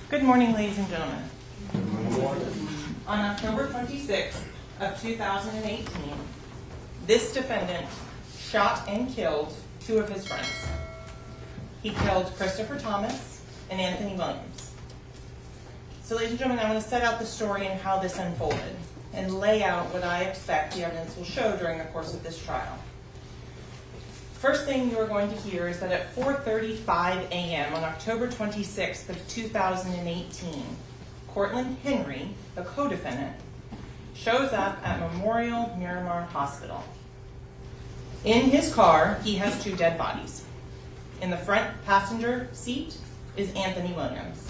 Good morning, ladies and gentlemen. Good morning. On October 26th of 2018, this defendant shot and killed two of his friends. He killed Christopher Thomas and Anthony Williams. So, ladies and gentlemen, I'm going to set out the story and how this unfolded and lay out what I expect the evidence will show during the course of this trial. First thing you are going to hear is that at 4:35 a.m. on October 26th of 2018, Cortland Henry, the co-defendant, shows up at Memorial Miramar Hospital. In his car, he has two dead bodies. In the front passenger seat is Anthony Williams.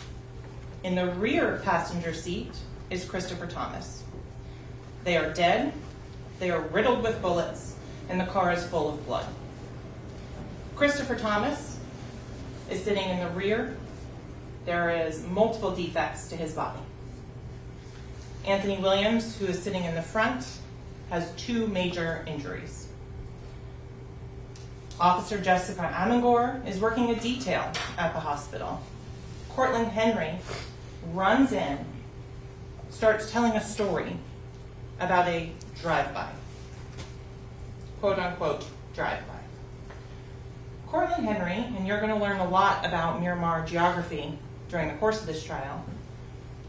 In the rear passenger seat is Christopher Thomas. They are dead, they are riddled with bullets, and the car is full of blood. Christopher Thomas is sitting in the rear. There is multiple defects to his body. Anthony Williams, who is sitting in the front, has two major injuries. Officer Jessica Amangor is working a detail at the hospital. Cortland Henry runs in, starts telling a story about a drive-by, quote-unquote drive-by. Cortland Henry, and you're going to learn a lot about Miramar geography during the course of this trial,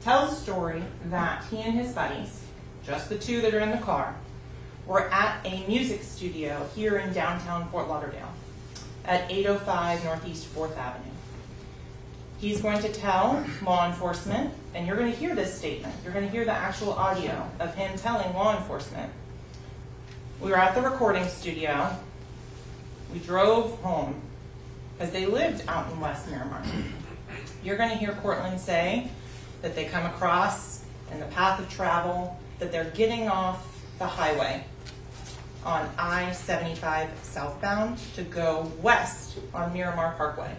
tells a story that he and his buddies, just the two that are in the car, were at a music studio here in downtown Fort Lauderdale at 805 Northeast 4th Avenue. He's going to tell law enforcement, and you're going to hear this statement, you're going to hear the actual audio of him telling law enforcement, we were at the recording studio, we drove home, as they lived out in West Miramar. You're going to hear Cortland say that they come across in the path of travel, that they're getting off the highway on I-75 southbound to go west on Miramar Parkway.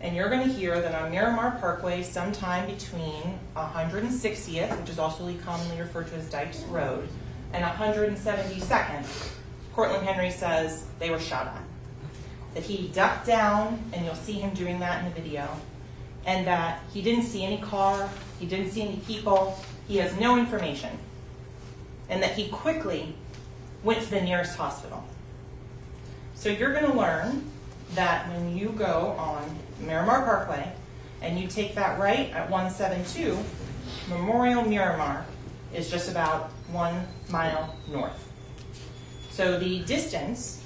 And you're going to hear that on Miramar Parkway, sometime between 160th, which is also commonly referred to as Dykes Road, and 172nd, Cortland Henry says they were shot at. That he ducked down, and you'll see him doing that in the video, and that he didn't see any car, he didn't see any people, he has no information, and that he quickly went to the nearest hospital. So you're going to learn that when you go on Miramar Parkway, and you take that right at 172, Memorial Miramar is just about 1 mile north. So the distance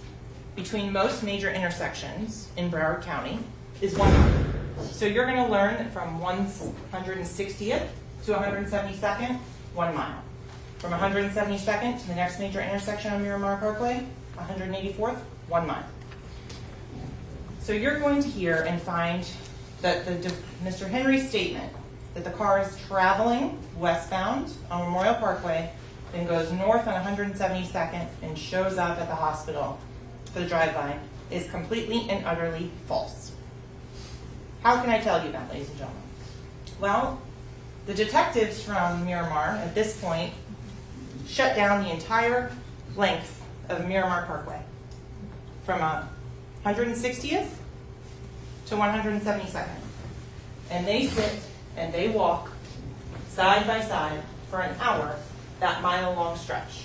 between most major intersections in Broward County is 1 mile. So you're going to learn that from 160th to 172nd, 1 mile. From 172nd to the next major intersection on Miramar Parkway, 184th, 1 mile. So you're going to hear and find that Mr. Henry's statement that the car is traveling westbound on Memorial Parkway, then goes north on 172nd and shows up at the hospital for the drive-by is completely and utterly false. How can I tell you that, ladies and gentlemen? Well, the detectives from Miramar at this point shut down the entire length of Miramar Parkway from 160th to 172nd. And they sit and they walk side by side for an hour that mile-long stretch,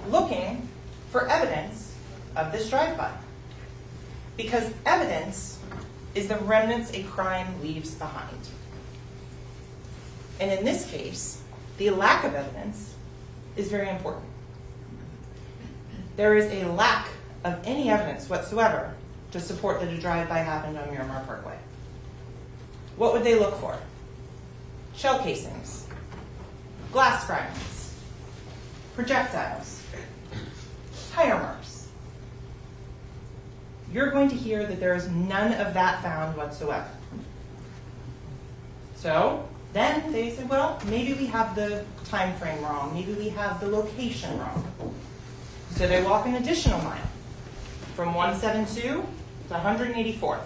looking for evidence of this drive-by. Because evidence is the remnants a crime leaves behind. And in this case, the lack of evidence is very important. There is a lack of any evidence whatsoever to support that a drive-by happened on Miramar Parkway. What would they look for? Shell casings, glass fragments, projectiles, tire marks. You're going to hear that there is none of that found whatsoever. So then they said, well, maybe we have the time frame wrong. Maybe we have the location wrong. So they walk an additional mile from 172 to 184th.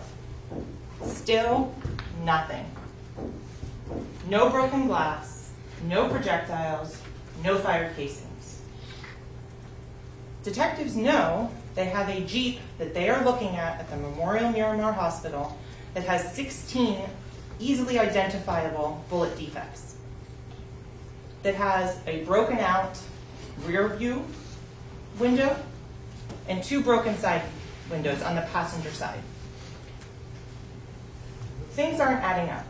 Still nothing. No broken glass, no projectiles, no fire casings. Detectives know they have a Jeep that they are looking at the Memorial Miramar Hospital that has 16 easily identifiable bullet defects, that has a broken out rear view window and 2 broken side windows on the passenger side. Things aren't adding up.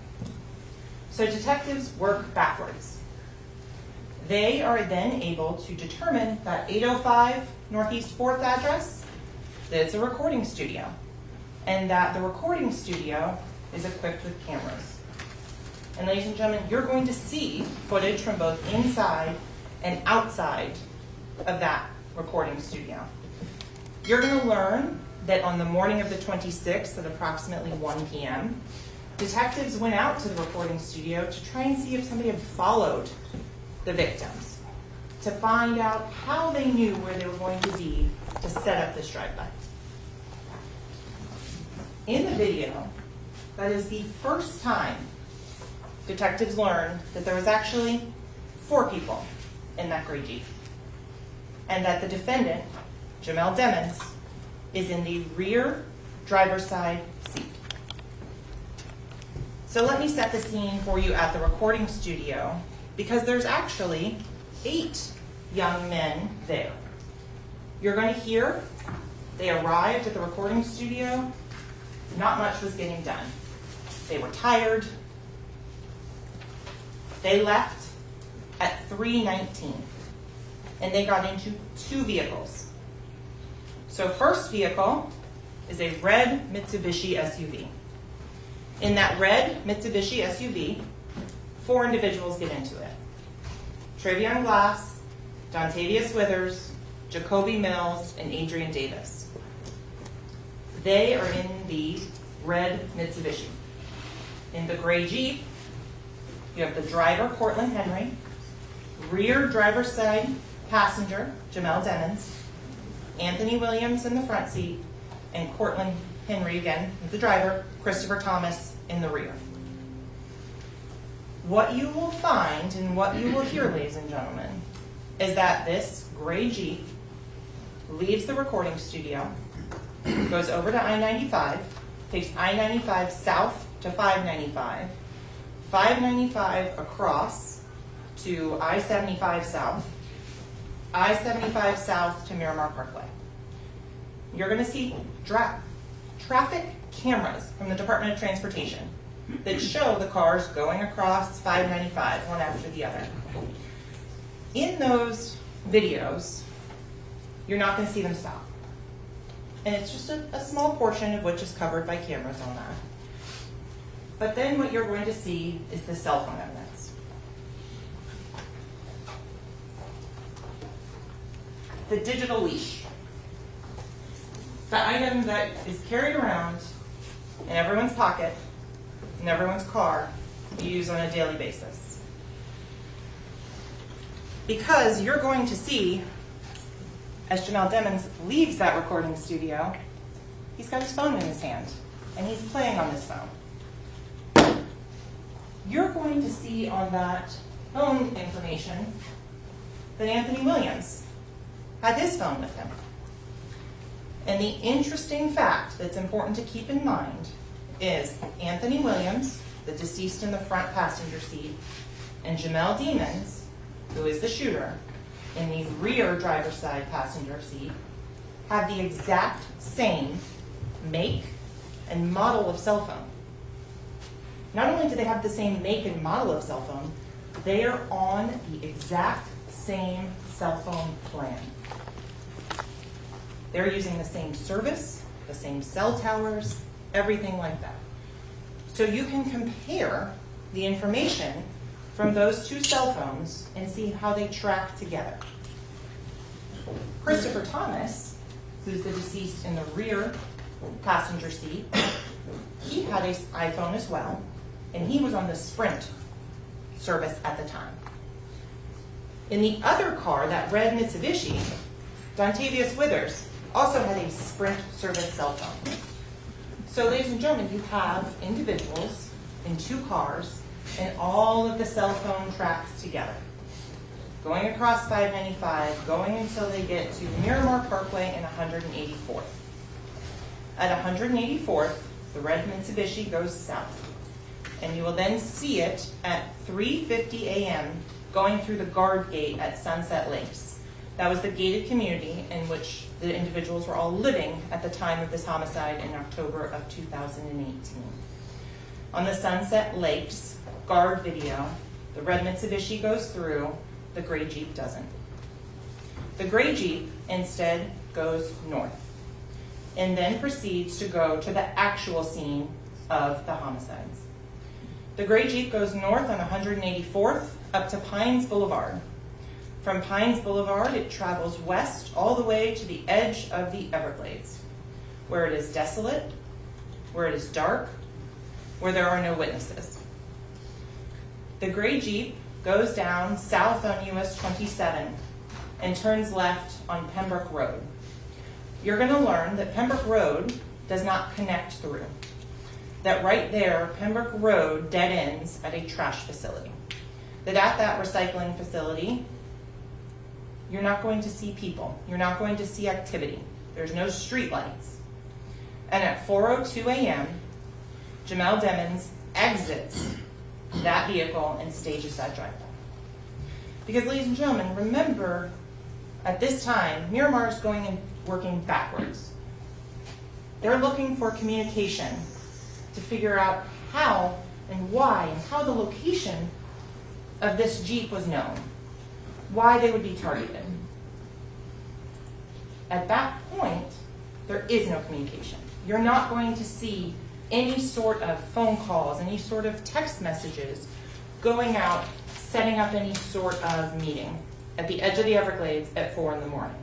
So detectives work backwards. They are then able to determine that 805 Northeast 4th address, that it's a recording studio, and that the recording studio is equipped with cameras. And ladies and gentlemen, you're going to see footage from both inside and outside of that recording studio. You're going to learn that on the morning of the 26th at approximately 1 p.m., detectives went out to the recording studio to try and see if somebody had followed the victims, to find out how they knew where they were going to be to set up this drive-by. In the video, that is the first time detectives learned that there was actually 4 people in that gray Jeep, and that the defendant, Jamel Demons, is in the rear driver's side seat. So let me set the scene for you at the recording studio, because there's actually 8 young men there. You're going to hear they arrived at the recording studio, not much was getting done. They were tired. They left at 3:19, and they got into 2 vehicles. So first vehicle is a red Mitsubishi SUV. In that red Mitsubishi SUV, 4 individuals get into it. Travion Glass, Dontavius Withers, Jacoby Mills, and Adrian Davis. They are in the red Mitsubishi. In the gray Jeep, you have the driver, Cortland Henry, rear driver's side passenger, Jamel Demons, Anthony Williams in the front seat, and Cortland Henry, again, the driver, Christopher Thomas in the rear. What you will find and what you will hear, ladies and gentlemen, is that this gray Jeep leaves the recording studio, goes over to I-95, takes I-95 south to 595, 595 across to I-75 south, I-75 south to Miramar Parkway. You're going to see traffic cameras from the Department of Transportation that show the cars going across 595, one after the other. In those videos, you're not going to see them stop. And it's just a small portion of which is covered by cameras on that. But then what you're going to see is the cell phone evidence. The digital leash. The item that is carried around in everyone's pocket, in everyone's car, used on a daily basis. Because you're going to see, as Jamel Demons leaves that recording studio, he's got his phone in his hand, and he's playing on his phone. You're going to see on that phone information that Anthony Williams had his phone with him. And the interesting fact that's important to keep in mind is Anthony Williams, the deceased in the front passenger seat, and Jamel Demons, who is the shooter, in the rear driver's side passenger seat, have the exact same make and model of cell phone. Not only do they have the same make and model of cell phone, they are on the exact same cell phone plan. They're using the same service, the same cell towers, everything like that. So you can compare the information from those 2 cell phones and see how they track together. Christopher Thomas, who's the deceased in the rear passenger seat, he had an iPhone as well, and he was on the Sprint service at the time. In the other car, that red Mitsubishi, Dontavius Withers also had a Sprint service cell phone. So ladies and gentlemen, you have individuals in 2 cars and all of the cell phone tracks together, going across 595, going until they get to Miramar Parkway and 184th. At 184th, the red Mitsubishi goes south, and and you will then see it at 3:50 a.m. going through the guard gate at Sunset Lakes. That was the gated community in which the individuals were all living at the time of this homicide in October of 2018. On the Sunset Lakes guard video, the red Mitsubishi goes through, the gray Jeep doesn't. The gray Jeep instead goes north and then proceeds to go to the actual scene of the homicides. The gray Jeep goes north on 184th up to Pines Boulevard. From Pines Boulevard, it travels west all the way to the edge of the Everglades, where it is desolate, where it is dark, where there are no witnesses. The gray Jeep goes down south on US 27 and turns left on Pembroke Road. You're going to learn that Pembroke Road does not connect through. That right there, Pembroke Road dead ends at a trash facility. That at that recycling facility, you're not going to see people. You're not going to see activity. There's no street lights. And at 4:02 a.m., Jamel Demmons exits that vehicle and stages that drive-by. Because, ladies and gentlemen, remember, at this time, Miramar is going and working backwards. They're looking for communication to figure out how and why and how the location of this Jeep was known, why they would be targeted. At that point, there is no communication. You're not going to see any sort of phone calls, any sort of text messages going out, setting up any sort of meeting at the edge of the Everglades at 4 in the morning.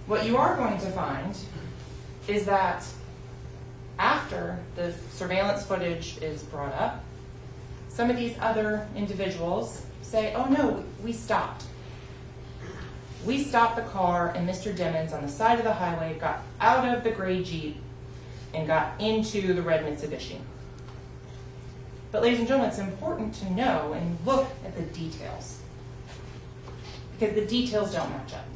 What you are going to find is that after the surveillance footage is brought up, some of these other individuals say, oh no, we stopped. We stopped the car and Mr. Demmons on the side of the highway got out of the gray Jeep and got into the red Mitsubishi. But ladies and gentlemen, it's important to know and look at the details, because the details don't match up.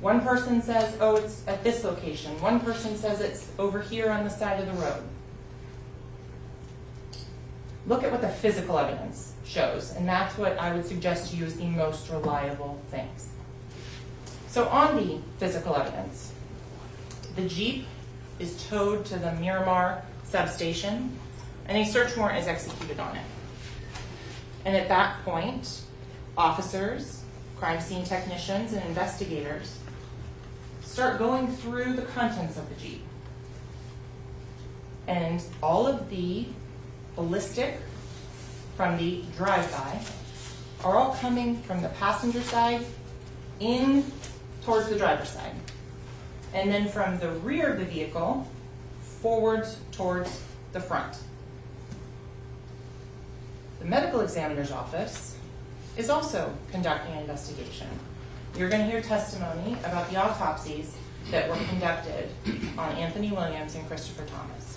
One person says, oh, it's at this location. One person says it's over here on the side of the road. Look at what the physical evidence shows, and that's what I would suggest to you is the most reliable things. So on the physical evidence, the Jeep is towed to the Miramar substation, and a search warrant is executed on it. And at that point, officers, crime scene technicians, and investigators start going through the contents of the Jeep. And all of the ballistic from the drive-by are all coming from the passenger side in towards the driver's side. And then from the rear of the vehicle, forwards towards the front. The medical examiner's office is also conducting an investigation. You're going to hear testimony about the autopsies that were conducted on Anthony Williams and Christopher Thomas.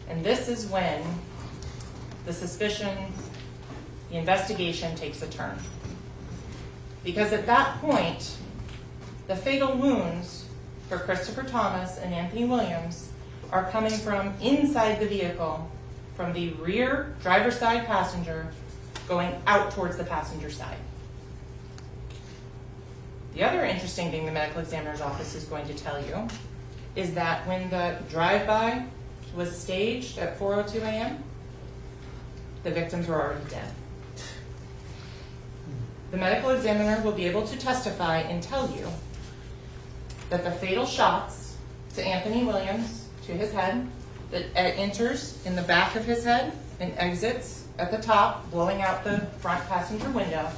And this is when the suspicion, the investigation takes a turn. Because at that point, the fatal wounds for Christopher Thomas and Anthony Williams are coming from inside the vehicle, from the rear driver's side passenger going out towards the passenger side. The other interesting thing the medical examiner's office is going to tell you is that when the drive-by was staged at 4:02 a.m., the victims were already dead. The medical examiner will be able to testify and tell you that the fatal shots to Anthony Williams, to his head, that enters in the back of his head and exits at the top, blowing out the front passenger window,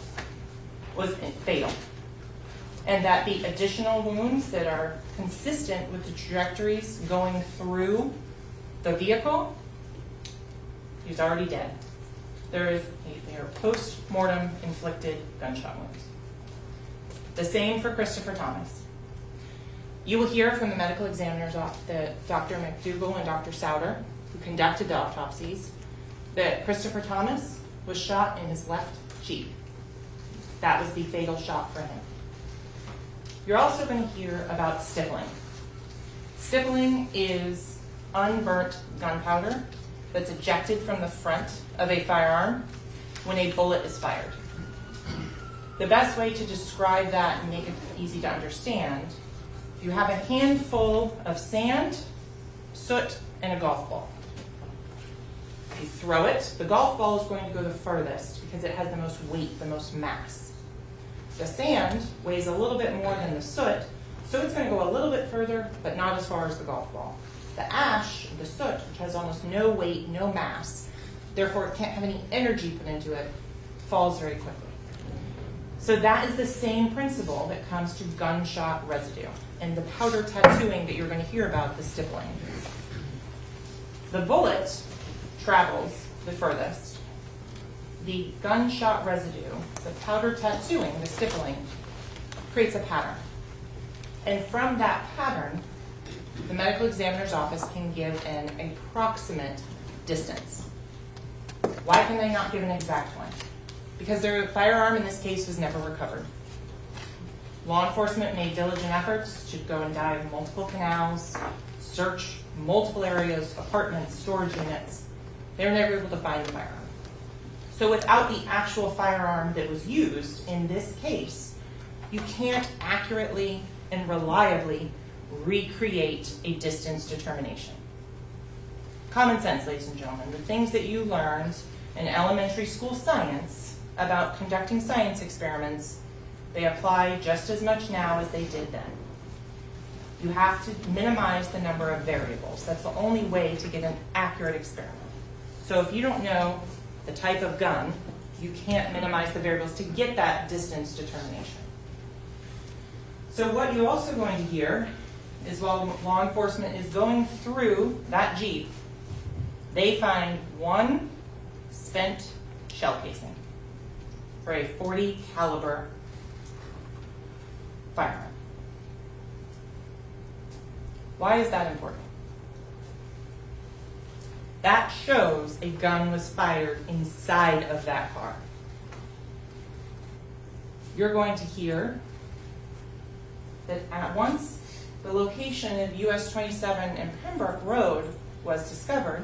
was fatal. And that the additional wounds that are consistent with the trajectories going through the vehicle, he's already dead. They are post-mortem inflicted gunshot wounds. The same for Christopher Thomas. You will hear from the medical examiners, Dr. McDougall and Dr. Souter, who conducted the autopsies, that Christopher Thomas was shot in his left cheek. That was the fatal shot for him. You're also going to hear about stippling. Stippling is unburnt gunpowder that's ejected from the front of a firearm when a bullet is fired. The best way to describe that and make it easy to understand, you have a handful of sand, soot, and a golf ball. You throw it, the golf ball is going to go the furthest because it has the most weight, the most mass. The sand weighs a little bit more than the soot, so it's going to go a little bit further, but not as far as the golf ball. The ash, the soot, which has almost no weight, no mass, therefore it can't have any energy put into it, falls very quickly. So that is the same principle that comes to gunshot residue and the powder tattooing that you're going to hear about, the stippling. The bullet travels the furthest. The gunshot residue, the powder tattooing, the stippling, creates a pattern. And from that pattern, the medical examiner's office can give an approximate distance. Why can they not give an exact one? Because their firearm in this case was never recovered. Law enforcement made diligent efforts to go and dive multiple canals, search multiple areas, apartments, storage units. They were never able to find the firearm. So without the actual firearm that was used in this case, you can't accurately and reliably recreate a distance determination. Common sense, ladies and gentlemen, the things that you learned in elementary school science about conducting science experiments, they apply just as much now as they did then. You have to minimize the number of variables. That's the only way to get an accurate experiment. So if you don't know the type of gun, you can't minimize the variables to get that distance determination. So what you're also going to hear is while law enforcement is going through that Jeep, they find one spent shell casing for a .40 caliber firearm. Why is that important? That shows a gun was fired inside of that car. You're going to hear that at once the location of US 27 and Pembroke Road was discovered,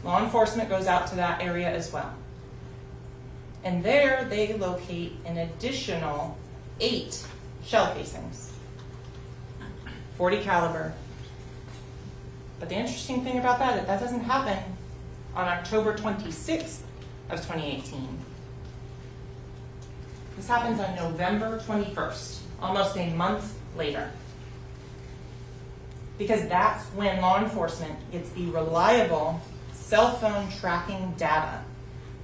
law enforcement goes out to that area as well. And there they locate an additional 8 shell casings, .40 caliber. But the interesting thing about that is that doesn't happen on October 26th of 2018. This happens on November 21st, almost a month later. Because that's when law enforcement gets the reliable cell phone tracking data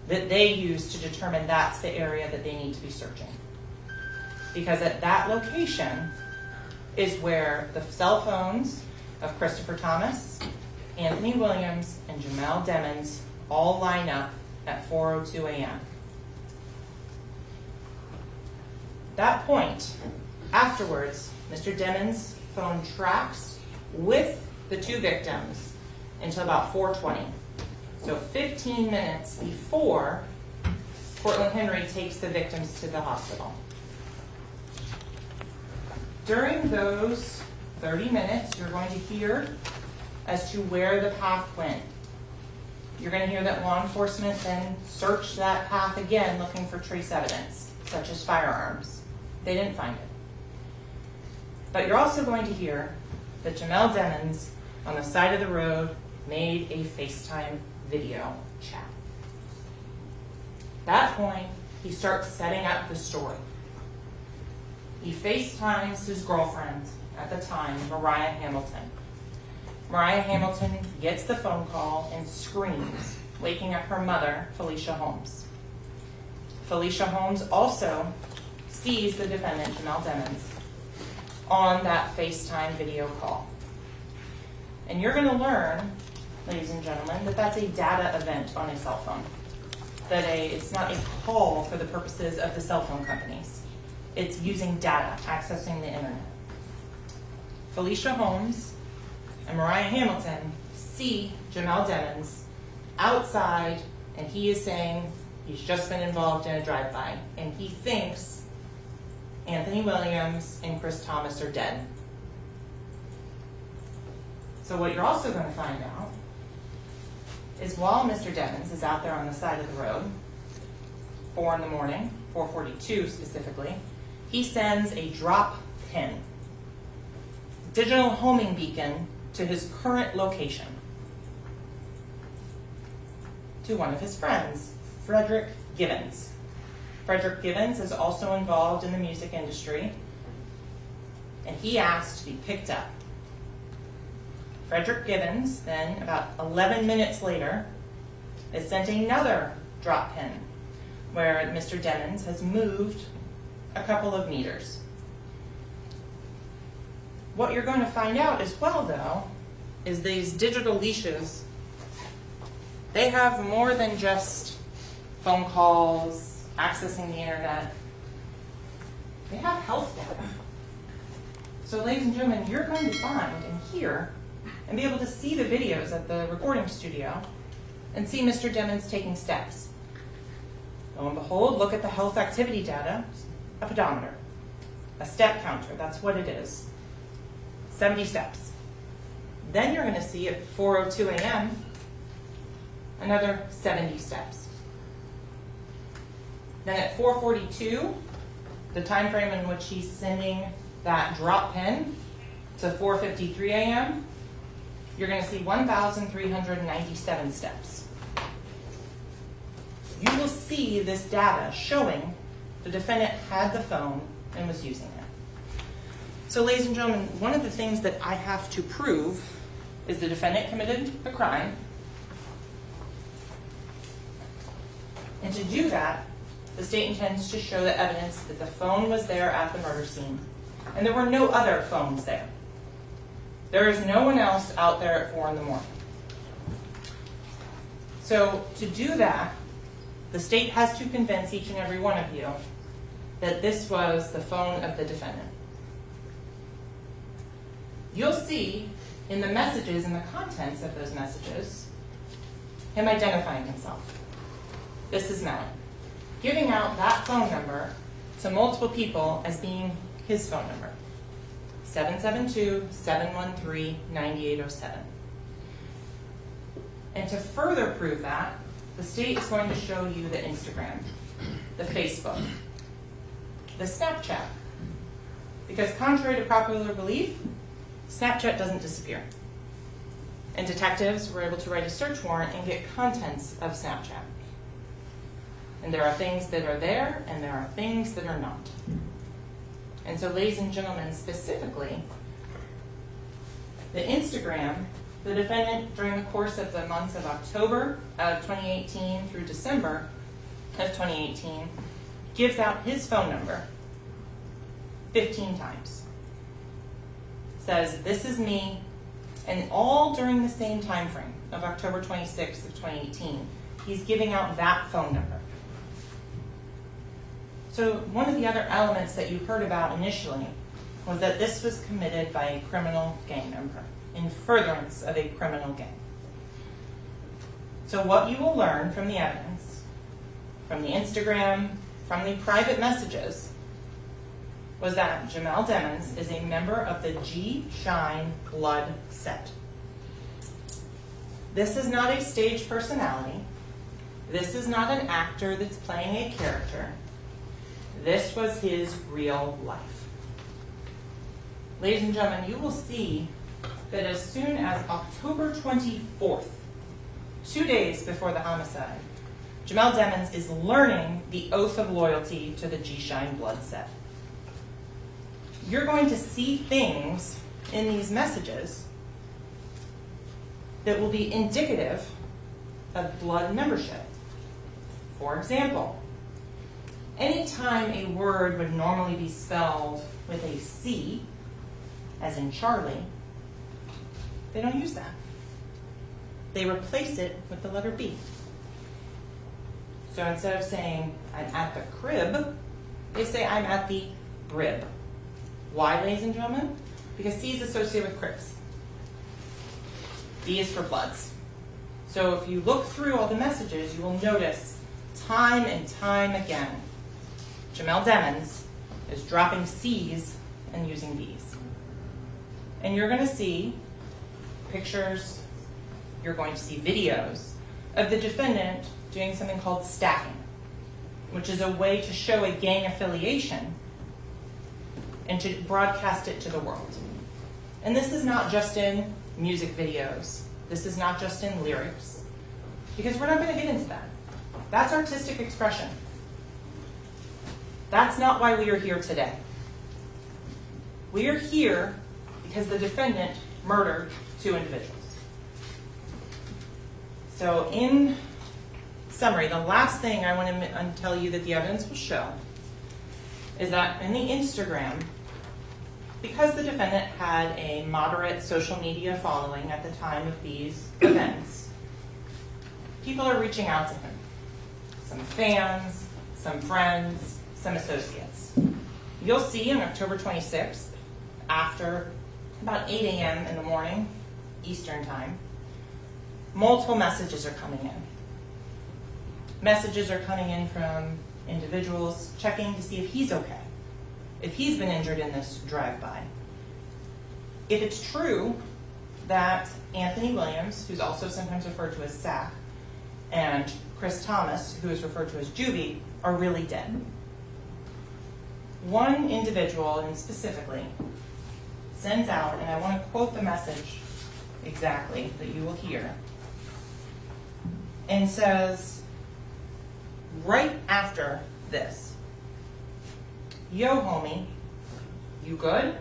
that they use to determine that's the area that they need to be searching. Because at that location is where the cell phones of Christopher Thomas, Anthony Williams, and Jamel Demmons all line up at 4:02 a.m. That point, afterwards, Mr. Demmons' phone tracks with the 2 victims until about 4:20. So 15 minutes before Cortland Henry takes the victims to the hospital. During those 30 minutes, you're going to hear as to where the path went. You're going to hear that law enforcement then searched that path again looking for trace evidence, such as firearms. They didn't find it. But you're also going to hear that Jamel Demmons, on the side of the road, made a FaceTime video chat. At that point, he starts setting up the story. He FaceTimes his girlfriend at the time, Mariah Hamilton. Mariah Hamilton gets the phone call and screams, waking up her mother, Felicia Holmes. Felicia Holmes also sees the defendant, Jamel Demmons, on that FaceTime video call. And you're going to learn, ladies and gentlemen, that that's a data event on a cell phone. That it's not a call for the purposes of the cell phone companies. It's using data, accessing the internet. Felicia Holmes and Mariah Hamilton see Jamel Demmons outside, and he is saying he's just been involved in a drive-by, and he thinks Anthony Williams and Chris Thomas are dead. So what you're also going to find out is while Mr. Devins is out there on the side of the road, 4 in the morning, 4:42 specifically, he sends a drop pin, digital homing beacon, to his current location to one of his friends, Frederick Givens. Frederick Givens is also involved in the music industry, and he asked to be picked up. Frederick Givens, then, about 11 minutes later, is sent another drop pin where Mr. Devins has moved a couple of meters. What you're going to find out as well, though, is these digital leashes, they have more than just phone calls, accessing the internet. They have health data. So, ladies and gentlemen, you're going to find and hear and be able to see the videos at the recording studio and see Mr. Devins taking steps. Lo and behold, look at the health activity data, a pedometer, a step counter, that's what it is. 70 steps. Then you're going to see at 4:02 a.m. another 70 steps. Then at 4:42, the time frame in which he's sending that drop pin to 4:53 a.m., you're going to see 1,397 steps. You will see this data showing the defendant had the phone and was using it. So, ladies and gentlemen, one of the things that I have to prove is the defendant committed a crime. And to do that, the state intends to show the evidence that the phone was there at the murder scene, and there were no other phones there. There is no one else out there at 4 in the morning. So to do that, the state has to convince each and every one of you that this was the phone of the defendant. You'll see in the messages and the contents of those messages him identifying himself. This is Melly, giving out that phone number to multiple people as being his phone number. 772-713-9807. And to further prove that, the state is going to show you the Instagram, the Facebook, the Snapchat. Because contrary to popular belief, Snapchat doesn't disappear. And detectives were able to write a search warrant and get contents of Snapchat. And there are things that are there, and there are things that are not. And so, ladies and gentlemen, specifically, the Instagram, the defendant, during the course of the months of October of 2018 through December of 2018, gives out his phone number 15 times. Says, this is me, and all during the same time frame of October 26th of 2018, he's giving out that phone number. So one of the other elements that you heard about initially was that this was committed by a criminal gang member in furtherance of a criminal gang. So what you will learn from the evidence, from the Instagram, from the private messages, was that Jamel Devins is a member of the G Shine Blood set. This is not a stage personality. This is not an actor that's playing a character. This was his real life. Ladies and gentlemen, you will see that as soon as October 24th, 2 days before the homicide, Jamel Devins is learning the oath of loyalty to the G Shine Blood set. You're going to see things in these messages that will be indicative of blood membership. For example, anytime a word would normally be spelled with a C, as in Charlie, they don't use that. They replace it with the letter B. So instead of saying, I'm at the crib, they say, I'm at the brib. Why, ladies and gentlemen? Because C is associated with cribs. B is for bloods. So if you look through all the messages, you will notice time and time again, Jamel Devins is dropping C's and using B's. And you're going to see pictures, you're going to see videos of the defendant doing something called stacking, which is a way to show a gang affiliation and to broadcast it to the world. And this is not just in music videos. This is not just in lyrics, because we're not going to get into that. That's artistic expression. That's not why we are here today. We are here because the defendant murdered 2 individuals. So in summary, the last thing I want to tell you that the evidence will show is that in the Instagram, because the defendant had a moderate social media following at the time of these events, people are reaching out to him. Some fans, some friends, some associates. You'll see on October 26th, after about 8 a.m. in the morning, Eastern time, multiple messages are coming in. Messages are coming in from individuals checking to see if he's okay, if he's been injured in this drive-by. If it's true that Anthony Williams, who's also sometimes referred to as Sack, and Chris Thomas, who is referred to as Juvie, are really dead. One individual, and specifically, sends out, and I want to quote the message exactly that you will hear, and says, right after this, "Yo, homie, you good?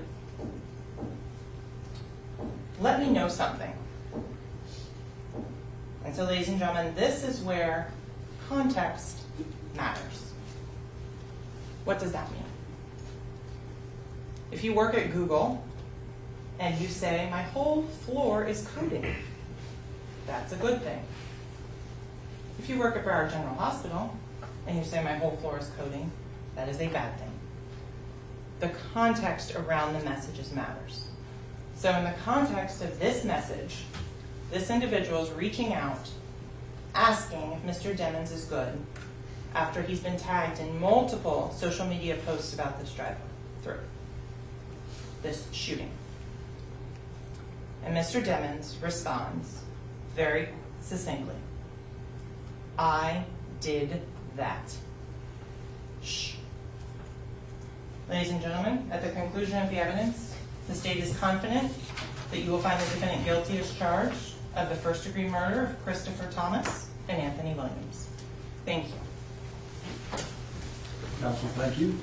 Let me know something." And so, ladies and gentlemen, this is where context matters. What does that mean? If you work at Google and you say, "My whole floor is coding," that's a good thing. If you work at Broward General Hospital and you say, "My whole floor is coding," that is a bad thing. The context around the messages matters. So in the context of this message, this individual is reaching out, asking if Mr. Demmons is good, after he's been tagged in multiple social media posts about this drive-through, this shooting. And Mr. Demmons responds very succinctly, "I did that." Shh. Ladies and gentlemen, at the conclusion of the evidence, the state is confident that you will find the defendant guilty as charged of the first-degree murder of Christopher Thomas and Anthony Williams. Thank you. Counsel, thank you.